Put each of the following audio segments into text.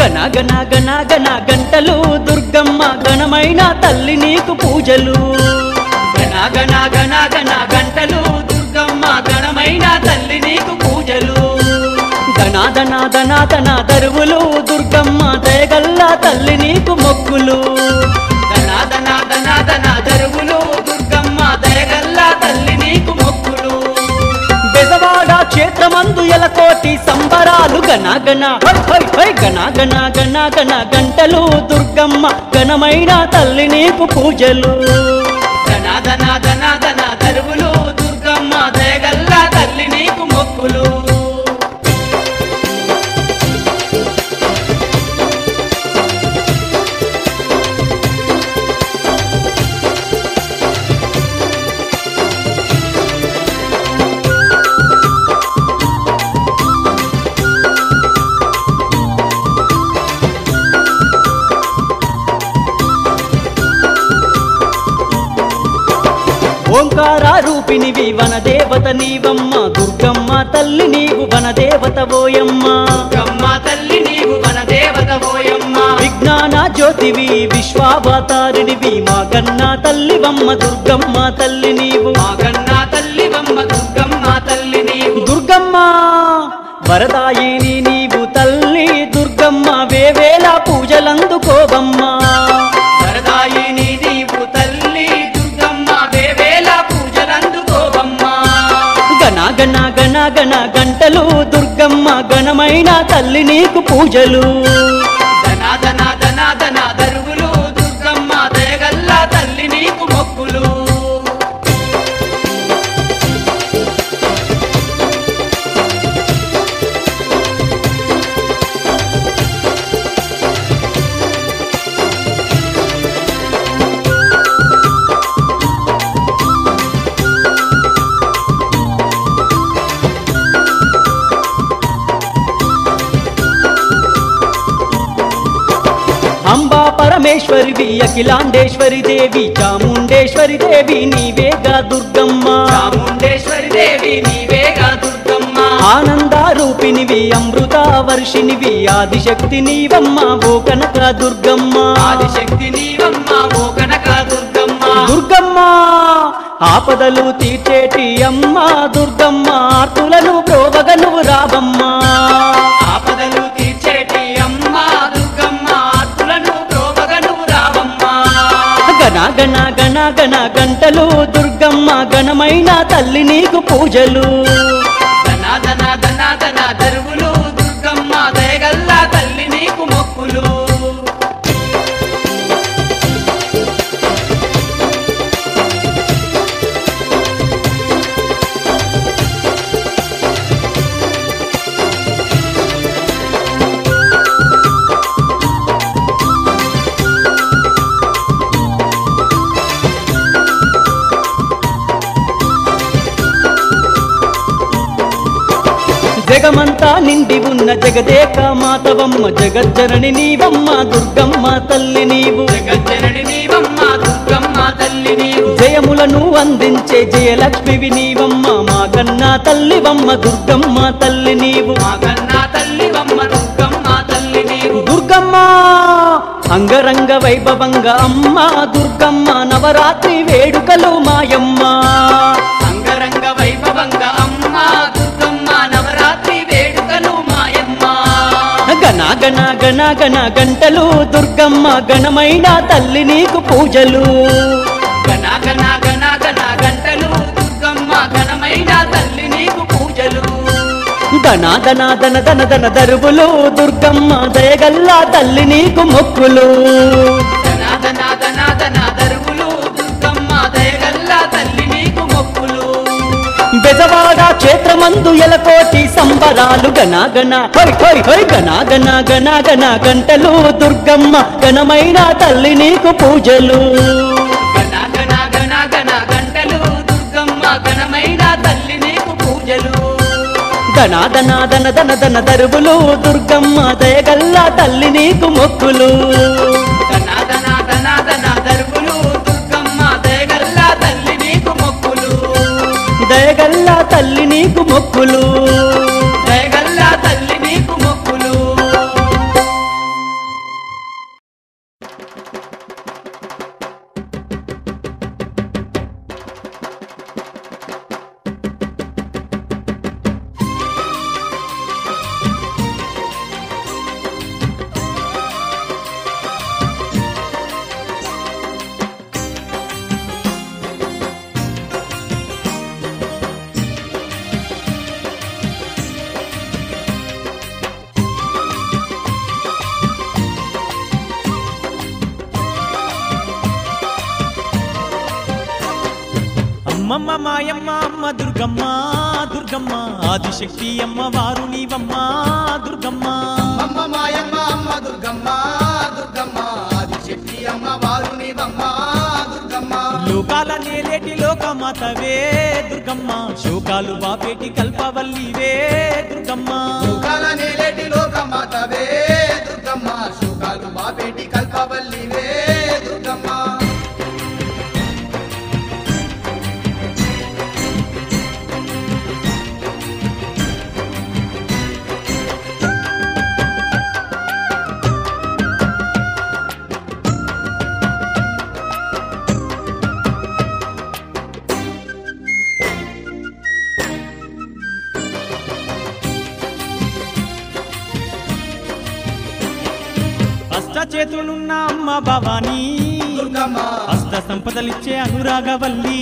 గణ గణ గణ గణ గంటలు దుర్గమ్మ ఘనమైన తల్లి నీకు పూజలు గణ గణ గణ గణ గంటలు దుర్గమ్మ ఘనమైన తల్లి నీకు పూజలు ధనాధన ధనాధన దరువులు దుర్గమ్మ దయగల్ల తల్లి నీకు మొక్కులు ధనాధన ధనాధన దరువులు దుర్గమ్మ దయగల్ల తల్లి నీకు మొక్కులు బెజవాడ క్షేత్రమందు ఎలకోటి సంబరాలు గణ గణ హై హై గణ గణ గణ గణ గంటలు దుర్గమ్మ ఘనమైన తల్లి నీకు పూజలు ధనాధన ధనాధన దరువులు దుర్గమ్మ దయగల్ల తల్లి నీకు మొక్కులు ఓంకార రూపినివి వనదేవత నీవమ్మ దుర్గమ్మ తల్లి నీవు వనదేవత ఓయమ్మ దుర్గమ్మ తల్లి నీవు వనదేవత ఓయమ్మ విజ్ఞాన జ్యోతివి విశ్వావతారినివి మా కన్నా తల్లివమ్మ దుర్గమ్మ తల్లి నీవు మా కన్నా తల్లివమ్మ దుర్గమ్మ తల్లి నీవు దుర్గమ్మ వరదాయిని నీవు తల్లి దుర్గమ్మ వేవేల పూజలందుకోవమ్మ వరదాయిని నీవు తల్లి గణ గణ గణ గంటలు దుర్గమ్మ ఘనమైన తల్లి నీకు పూజలు ధనాధన ధనాధన దరువులు దుర్గమ్మ దయగల్ల తల్లి నీకు మొక్కులు అంబా పరమేశ్వరివి అఖిలాండేశ్వరి దేవి చాముండేశ్వరి దేవి నీవేగా దుర్గమ్మ చాముండేశ్వరి దేవి నీవేగా దుర్గమ్మ ఆనంద రూపినివి అమృత వర్షినివి ఆదిశక్తి నీవమ్మ ఓ కనక దుర్గమ్మ ఆదిశక్తి నీవమ్మ ఓ కనక దుర్గమ్మ దుర్గమ్మ ఆపదలు తీర్చేటి అమ్మ దుర్గమ్మ ఆర్తులను ప్రోవగను రావమ్మ ఆపదలు తీర్చేటి అమ్మ దుర్గమ్మ ఆర్తులను ప్రోవగను రావమ్మ గణ గణ గణ గణ గంటలు దుర్గమ్మ ఘనమైన తల్లి నీకు పూజలు ధనాధన ధనాధన దరువులు దుర్గమ్మ దయగల్ల తల్లి నీకు మొక్కులు జగమంతా నిండి ఉన్న జగదేక మాతవమ్మ జగజ్జనని నీవమ్మ దుర్గమ్మ తల్లి నీవు జగజ్జనని నీవమ్మ దుర్గమ్మ తల్లి నీవు జయములను అందించే జయలక్ష్మివి నీవమ్మ మా కన్నా తల్లివమ్మ దుర్గమ్మ తల్లి నీవు మా కన్నా తల్లివమ్మ దుర్గమ్మ తల్లి నీవు దుర్గమ్మ అంగరంగ వైభవంగా అమ్మ దుర్గమ్మ నవరాత్రి వేడుకలు మాయమ్మ అంగరంగ వైభవంగా అమ్మ దుర్గమ్మ నవరాత్రి వేడుకలు మాయమ్మ గణ గణ గణ గణ గంటలు దుర్గమ్మ ఘనమైన తల్లి నీకు పూజలు గణ గణ గణ గణ గంటలు దుర్గమ్మ ఘనమైన తల్లి నీకు పూజలు ధనా ధన ధన ధన ధన దరువులు దుర్గమ్మ దయగల్ల తల్లి నీకు మొక్కులు ధనా ధన ధన ధన దరువులు దుర్గమ్మ దయగల్ల తల్లి నీకు మొక్కులు బెజవాడ క్షేత్రమందు ఎలకోటి సంబరాలు గణ గణ హై హై హై గణ గణ గణ గణ గంటలు దుర్గమ్మ ఘనమైన తల్లి నీకు పూజలు గణ గణ గణ గణ గంటలు దుర్గమ్మ ఘనమైన తల్లి నీకు పూజలు ధనా ధన ధన ధన ధన దరువులు దుర్గమ్మ దయగల్ల తల్లి నీకు మొక్కులు ధనా ధన ధన ధన దరువులు దుర్గమ్మ దయగల్ల తల్లి నీకు మొక్కులు దయగల్ల తల్లి నీకు మొక్కులు దయగల్ల తల్లి నీకు మొక్కులు అమ్మమ్మ మాయమ్మ అమ్మ దుర్గమ్మ దుర్గమ్మ ఆదిశక్తి అమ్మవారు నీవమ్మ దుర్గమ్మ అమ్మ మాయమ్మ అమ్మ దుర్గమ్మ దుర్గమ్మ ఆదిశక్తి అమ్మవారు నీవమ్మ దుర్గమ్మ లోకాల నేలేటి లోకమాతవే దుర్గమ్మ శోకాలు బాపేటి కల్పవల్లివే దుర్గమ్మ శోకాల నేలేటి లోకమాతవే దుర్గమ్మ శోకాలు బాపేటి కల్పవల్లివే దుర్గమ్మ చేతులున్న అమ్మ భవానీ దుర్గమ్మ అష్ట సంపదలిచ్చే అనురాగవల్లి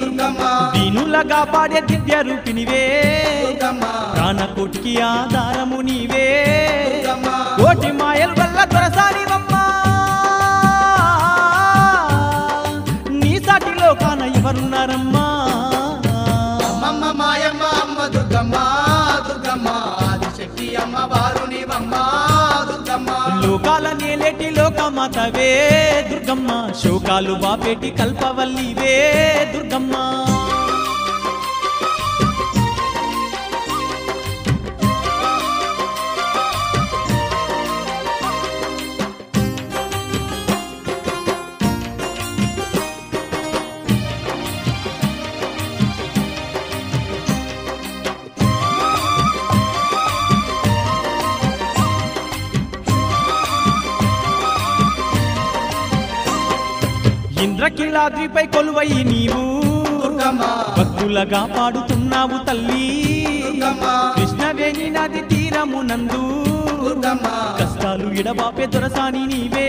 దుర్గమ్మ దీనులగా పాడే దివ్య రూపినివే దుర్గమ్మ ప్రాణకోటికి ఆధారము నీవే దుర్గమ్మ కోటి మాయల వల్ల దొరసానివమ్మ నీ సాటిలో కాన ఎవరున్నారమ్మా అమ్మమ్మ మాయమ్మ అమ్మ దుర్గమ్మ దుర్గమ్మ ఆదిశక్తి అమ్మవారు నీవమ్మ దుర్గమ్మ లోకాల నేలేటి లోకమాతవే దుర్గమ్మ శోకాలు బాపేటి కల్పవల్లివే దుర్గమ్మ ఇంద్రకీలాద్రిపై కొలువై నీవు దుర్గమ్మ భక్తులగా పాడుతున్నావు తల్లి దుర్గమ్మ కృష్ణవేణి నది తీరమునందు దుర్గమ్మ కష్టాలు ఎడబాపే దొరసాని నీవే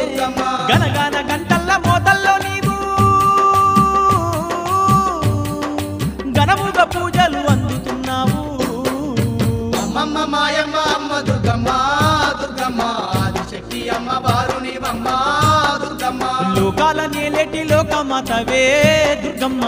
దుర్గమ్మ గనగాన గంటల్ల మోతల్లో నీవు ఘనముగా పూజలు అందుతున్నావు అమ్మమ్మ మాయమ్మ అమ్మ దుర్గమ్మ దుర్గమ్మ ఆదిశక్తి అమ్మవారు నీవమ్మ దుర్గమ్మ లోకాల నేలేటి లోకమాతవే దుర్గమ్మ